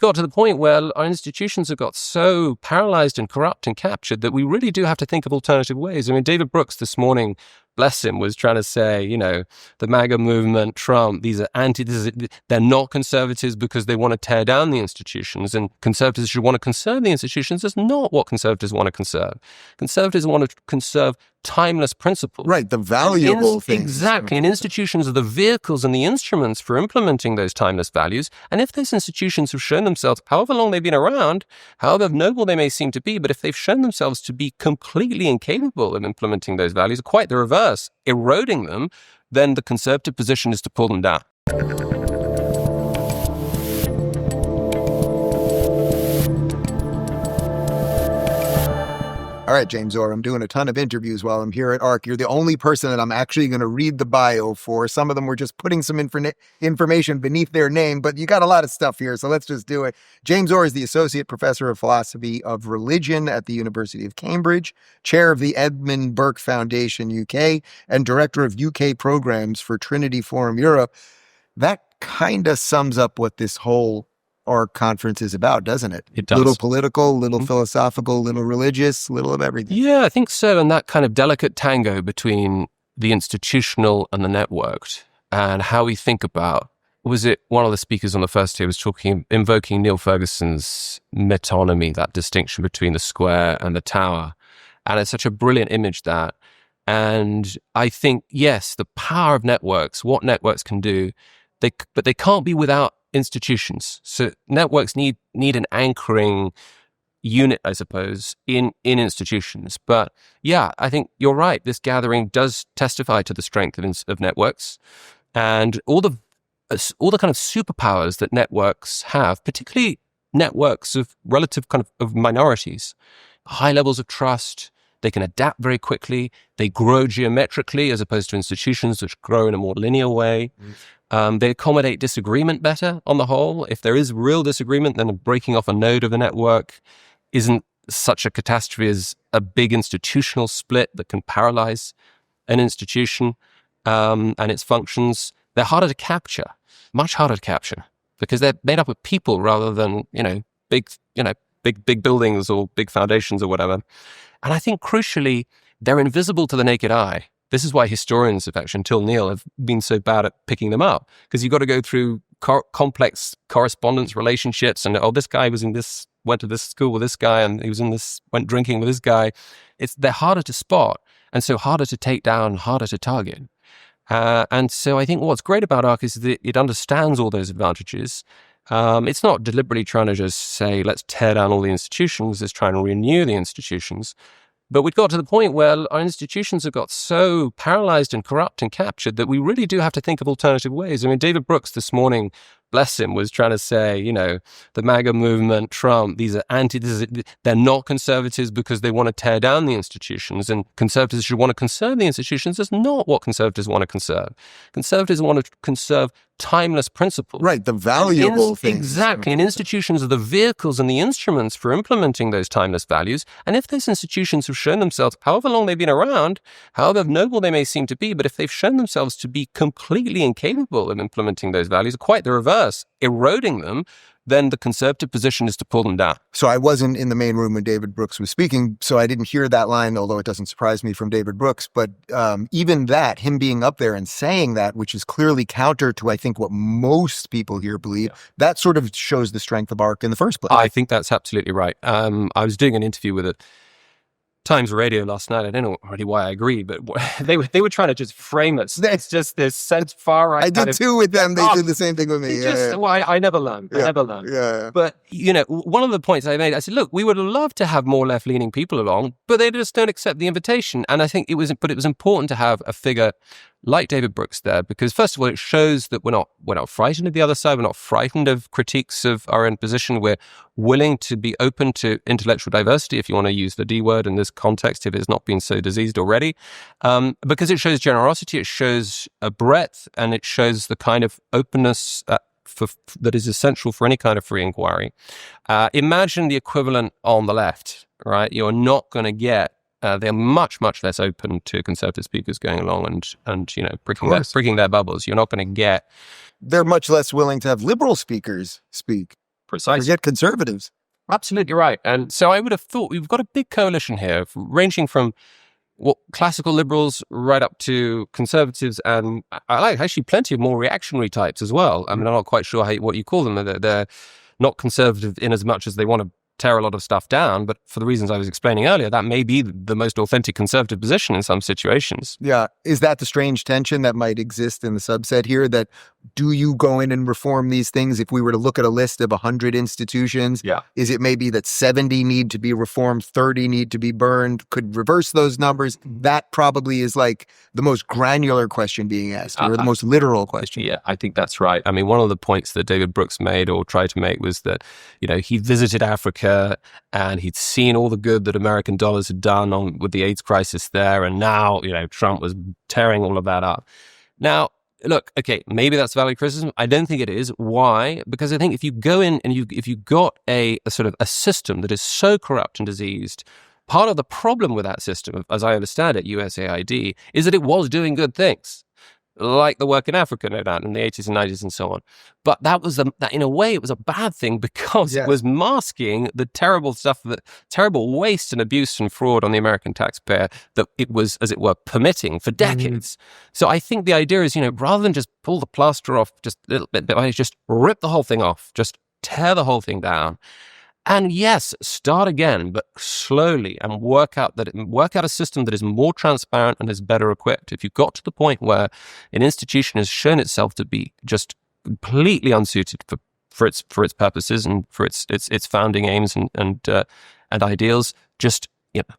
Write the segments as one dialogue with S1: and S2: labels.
S1: got to the point where our institutions have got so paralyzed and corrupt and captured that we really do have to think of alternative ways. I mean, David Brooks this morning, bless him, was trying to say, the MAGA movement, Trump, they're not conservatives because they want to tear down the institutions, and conservatives should want to conserve the institutions. That's not what conservatives want to conserve. Conservatives want to conserve timeless principles.
S2: Right, the valuable things.
S1: Exactly, and institutions are the vehicles and the instruments for implementing those timeless values. And if those institutions have shown themselves, however long they've been around, however noble they may seem to be, but if they've shown themselves to be completely incapable of implementing those values, quite the reverse, eroding them, then the conservative position is to pull them down.
S2: All right, James Orr, I'm doing a ton of interviews while I'm here at ARC. You're the only person that I'm actually going to read the bio for. Some of them were just putting some information beneath their name, but you got a lot of stuff here, so let's just do it. James Orr is the Associate Professor of Philosophy of Religion at the University of Cambridge, Chair of the Edmund Burke Foundation UK, and Director of UK Programs for Trinity Forum Europe. That kind of sums up what this whole ARC conference is about, doesn't it?
S1: It does.
S2: Little political, little philosophical, little religious, little of everything.
S1: Yeah, I think so. And that kind of delicate tango between the institutional and the networked, and how we think about, was it one of the speakers on the first day was invoking Neil Ferguson's metonymy, that distinction between the square and the tower. And it's such a brilliant image, that. And I think, yes, the power of networks, what networks can do, but they can't be without institutions. So networks need an anchoring unit, I suppose, in institutions. But yeah, I think you're right. This gathering does testify to the strength of networks, and all the kind of superpowers that networks have, particularly networks of relative kind of minorities, high levels of trust. They can adapt very quickly. They grow geometrically as opposed to institutions which grow in a more linear way. They accommodate disagreement better on the whole. If there is real disagreement, then breaking off a node of the network isn't such a catastrophe as a big institutional split that can paralyze an institution and its functions. They're harder to capture, much harder to capture, because they're made up of people rather than, big buildings or big foundations or whatever. And I think crucially, they're invisible to the naked eye. This is why historians have actually, until Neil, have been so bad at picking them up, because you've got to go through complex correspondence relationships, and this guy went to this school with this guy, and went drinking with this guy. They're harder to spot, and so harder to take down, harder to target. And so I think what's great about ARC is that it understands all those advantages. It's not deliberately trying to just say, let's tear down all the institutions. It's trying to renew the institutions. But we've got to the point where our institutions have got so paralyzed and corrupt and captured that we really do have to think of alternative ways. I mean, David Brooks this morning, bless him, was trying to say, the MAGA movement, Trump, they're not conservatives because they want to tear down the institutions, and conservatives should want to conserve the institutions. That's not what conservatives want to conserve. Conservatives want to conserve timeless principles.
S2: Right, the valuable things.
S1: Exactly, and institutions are the vehicles and the instruments for implementing those timeless values. And if those institutions have shown themselves, however long they've been around, however noble they may seem to be, but if they've shown themselves to be completely incapable of implementing those values, quite the reverse, eroding them, then the conservative position is to pull them down.
S2: So I wasn't in the main room when David Brooks was speaking, so I didn't hear that line, although it doesn't surprise me from David Brooks. But even that, him being up there and saying that, which is clearly counter to, I think, what most people here believe, that sort of shows the strength of ARC in the first place.
S1: I think that's absolutely right. I was doing an interview with Times Radio last night. I don't know already why I agree, but they were trying to just frame it. It's just this sense far right.
S2: I did too with them. They did the same thing with me.
S1: Well, I never learned. I never learned.
S2: Yeah.
S1: But one of the points I made, I said, look, we would love to have more left-leaning people along, but they just don't accept the invitation. And I think it was important to have a figure like David Brooks there, because first of all, it shows that we're not frightened of the other side. We're not frightened of critiques of our own position. We're willing to be open to intellectual diversity, if you want to use the D word in this context, if it's not been so diseased already, because it shows generosity, it shows a breadth, and it shows the kind of openness that is essential for any kind of free inquiry. Imagine the equivalent on the left, right? You're not going to get they're much, much less open to conservative speakers going along and pricking their bubbles. You're not going to get.
S2: They're much less willing to have liberal speakers speak.
S1: Precisely.
S2: Forget conservatives.
S1: Absolutely right. And so I would have thought we've got a big coalition here, ranging from what classical liberals right up to conservatives, and I like actually plenty of more reactionary types as well. I mean, I'm not quite sure what you call them. They're not conservative in as much as they want to tear a lot of stuff down, but for the reasons I was explaining earlier, that may be the most authentic conservative position in some situations.
S2: Yeah. Is that the strange tension that might exist in the subset here? That do you go in and reform these things? If we were to look at a list of 100 institutions, is it maybe that 70 need to be reformed, 30 need to be burned? Could reverse those numbers? That probably is like the most granular question being asked, or the most literal question.
S1: Yeah, I think that's right. I mean, one of the points that David Brooks made or tried to make was that, he visited Africa and he'd seen all the good that American dollars had done with the AIDS crisis there. And now, Trump was tearing all of that up. Now, look, okay, maybe that's valid criticism. I don't think it is. Why? Because I think if you go in and if you got a sort of a system that is so corrupt and diseased, part of the problem with that system, as I understand it, USAID, is that it was doing good things, like the work in Africa, no doubt, in the 80s and 90s and so on. But that in a way, it was a bad thing because it was masking the terrible stuff, the terrible waste and abuse and fraud on the American taxpayer that it was, as it were, permitting for decades. So I think the idea is, rather than just pull the plaster off just a little bit, just rip the whole thing off, just tear the whole thing down. And yes, start again, but slowly, and work out a system that is more transparent and is better equipped. If you've got to the point where an institution has shown itself to be just completely unsuited for its purposes and for its founding aims and ideals, just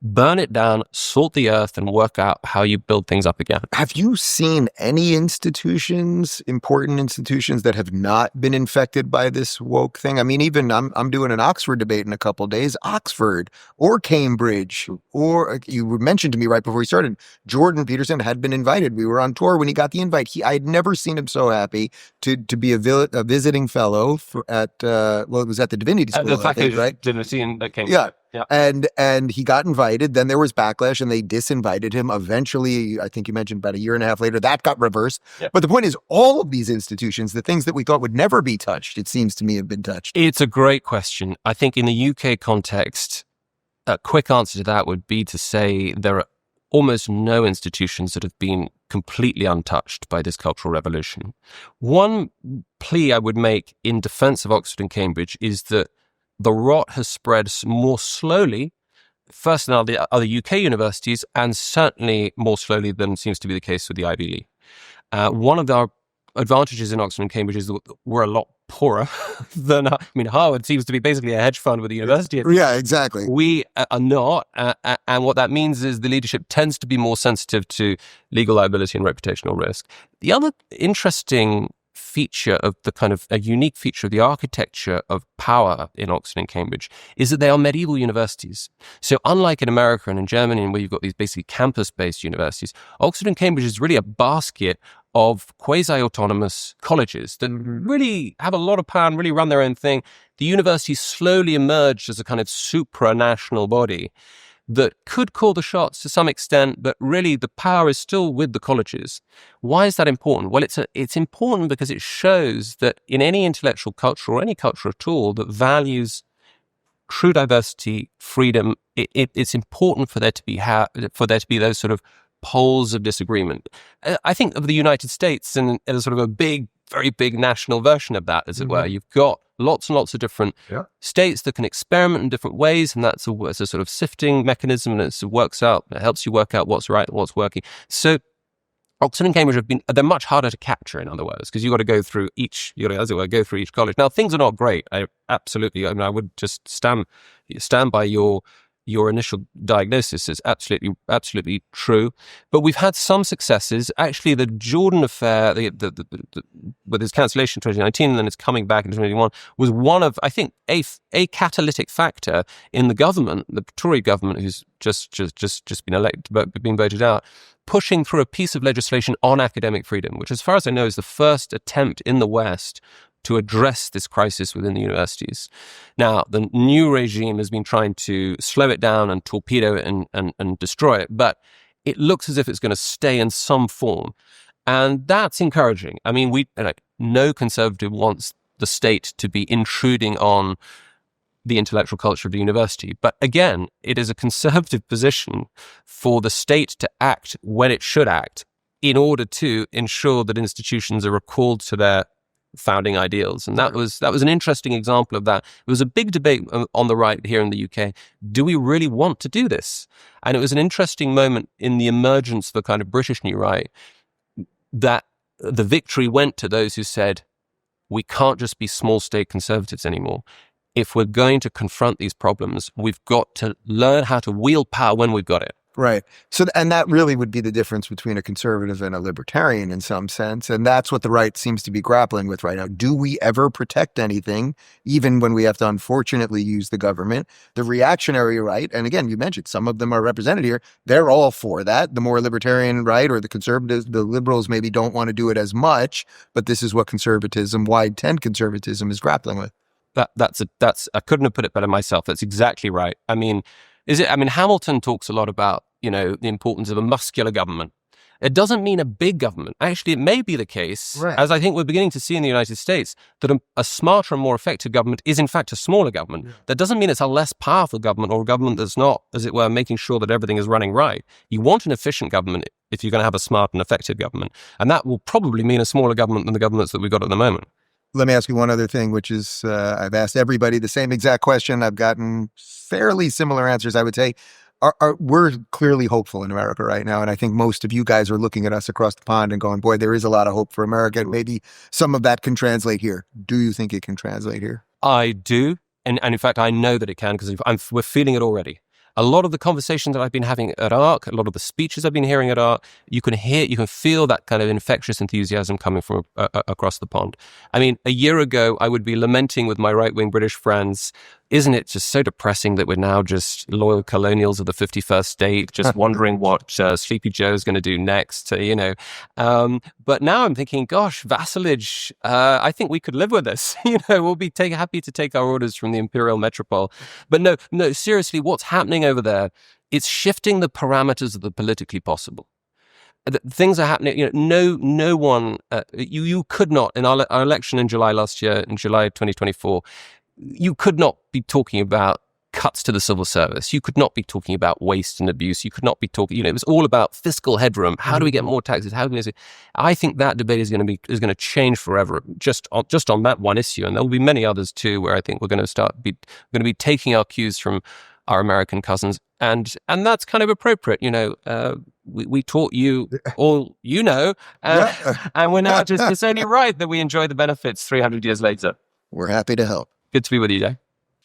S1: burn it down, salt the earth, and work out how you build things up again.
S2: Have you seen any institutions, important institutions, that have not been infected by this woke thing? I mean, even I'm doing an Oxford debate in a couple of days. Oxford or Cambridge, or you mentioned to me right before we started, Jordan Peterson had been invited. We were on tour when he got the invite. I had never seen him so happy to be a visiting fellow it was at the Divinity School,
S1: The faculty,
S2: right?
S1: Divinity at Cambridge.
S2: Yeah. And he got invited. Then there was backlash and they disinvited him. Eventually, I think you mentioned about a year and a half later, that got reversed. Yeah. But the point is, all of these institutions, the things that we thought would never be touched, it seems to me have been touched.
S1: It's a great question. I think in the UK context, a quick answer to that would be to say there are almost no institutions that have been completely untouched by this cultural revolution. One plea I would make in defense of Oxford and Cambridge is that the rot has spread more slowly, first in other UK universities, and certainly more slowly than seems to be the case with the Ivy League. One of our advantages in Oxford and Cambridge is that we're a lot poorer than, Harvard seems to be basically a hedge fund with the university.
S2: Yeah, exactly.
S1: We are not, and what that means is the leadership tends to be more sensitive to legal liability and reputational risk. The other interesting feature of a unique feature of the architecture of power in Oxford and Cambridge is that they are medieval universities. So unlike in America and in Germany, where you've got these basically campus-based universities, Oxford and Cambridge is really a basket of quasi-autonomous colleges that really have a lot of power and really run their own thing. The university slowly emerged as a kind of supranational body that could call the shots to some extent, but really the power is still with the colleges. Why is that important? Well, it's important because it shows that in any intellectual culture or any culture at all that values true diversity, freedom, it's important for there to be those sort of poles of disagreement. I think of the United States and as sort of a very big national version of that, as it were. You've got lots and lots of different states that can experiment in different ways, and it's a sort of sifting mechanism, and it helps you work out what's right and what's working. So Oxford and Cambridge they're much harder to capture, in other words, because you've got to go through each college. Now, things are not great. I would just stand by your initial diagnosis is absolutely true. But we've had some successes. Actually, the Jordan affair, with his cancellation in 2019 and then it's coming back in 2021, was one of, I think, a catalytic factor in the government, the Tory government, who's just been elected, but been voted out, pushing through a piece of legislation on academic freedom, which, as far as I know, is the first attempt in the West to address this crisis within the universities. Now, the new regime has been trying to slow it down and torpedo it and destroy it, but it looks as if it's going to stay in some form. And that's encouraging. I mean, no conservative wants the state to be intruding on the intellectual culture of the university. But again, it is a conservative position for the state to act when it should act in order to ensure that institutions are recalled to their founding ideals. And that was an interesting example of that. It was a big debate on the right here in the UK. Do we really want to do this? And it was an interesting moment in the emergence of a kind of British new right that the victory went to those who said, we can't just be small state conservatives anymore. If we're going to confront these problems, we've got to learn how to wield power when we've got it.
S2: Right. So, and that really would be the difference between a conservative and a libertarian in some sense. And that's what the right seems to be grappling with right now. Do we ever protect anything, even when we have to unfortunately use the government? The reactionary right, and again, you mentioned some of them are represented here, they're all for that. The more libertarian right or the conservatives, the liberals maybe don't want to do it as much, but this is what conservatism, wide tent conservatism is grappling with.
S1: That's I couldn't have put it better myself. That's exactly right. I mean, Hamilton talks a lot about, the importance of a muscular government. It doesn't mean a big government. Actually, it may be the case,
S2: right,
S1: as I think we're beginning to see in the United States, that a smarter and more effective government is in fact a smaller government. Yeah. That doesn't mean it's a less powerful government or a government that's not, as it were, making sure that everything is running right. You want an efficient government if you're going to have a smart and effective government. And that will probably mean a smaller government than the governments that we've got at the moment.
S2: Let me ask you one other thing, which is I've asked everybody the same exact question. I've gotten fairly similar answers, I would say. We're clearly hopeful in America right now. And I think most of you guys are looking at us across the pond and going, boy, there is a lot of hope for America. And maybe some of that can translate here. Do you think it can translate here?
S1: I do. And in fact, I know that it can because we're feeling it already. A lot of the conversations that I've been having at ARC, a lot of the speeches I've been hearing at ARC, you can feel that kind of infectious enthusiasm coming from across the pond. I mean, a year ago, I would be lamenting with my right-wing British friends, isn't it just so depressing that we're now just loyal colonials of the 51st state, just wondering what Sleepy Joe is going to do next, But now I'm thinking, gosh, vassalage, I think we could live with this. We'll be happy to take our orders from the imperial metropole. But no, seriously, what's happening over there, it's shifting the parameters of the politically possible. Things are happening. No one, you could not, in our election in July last year, in July 2024, you could not be talking about cuts to the civil service. You could not be talking about waste and abuse. You could not be talking, it was all about fiscal headroom. How do we get more taxes? I think that debate is going to change forever just on that one issue. And there will be many others too, where I think we're going to be taking our cues from our American cousins. And that's kind of appropriate. We taught you all, and we're now it's only right that we enjoy the benefits 300 years later.
S2: We're happy to help.
S1: Good to be with you, Jay.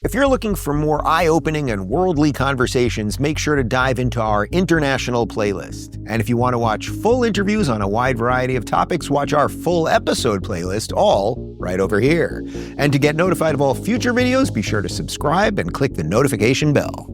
S2: If you're looking for more eye-opening and worldly conversations, make sure to dive into our international playlist. And if you want to watch full interviews on a wide variety of topics, watch our full episode playlist, all right over here. And to get notified of all future videos, be sure to subscribe and click the notification bell.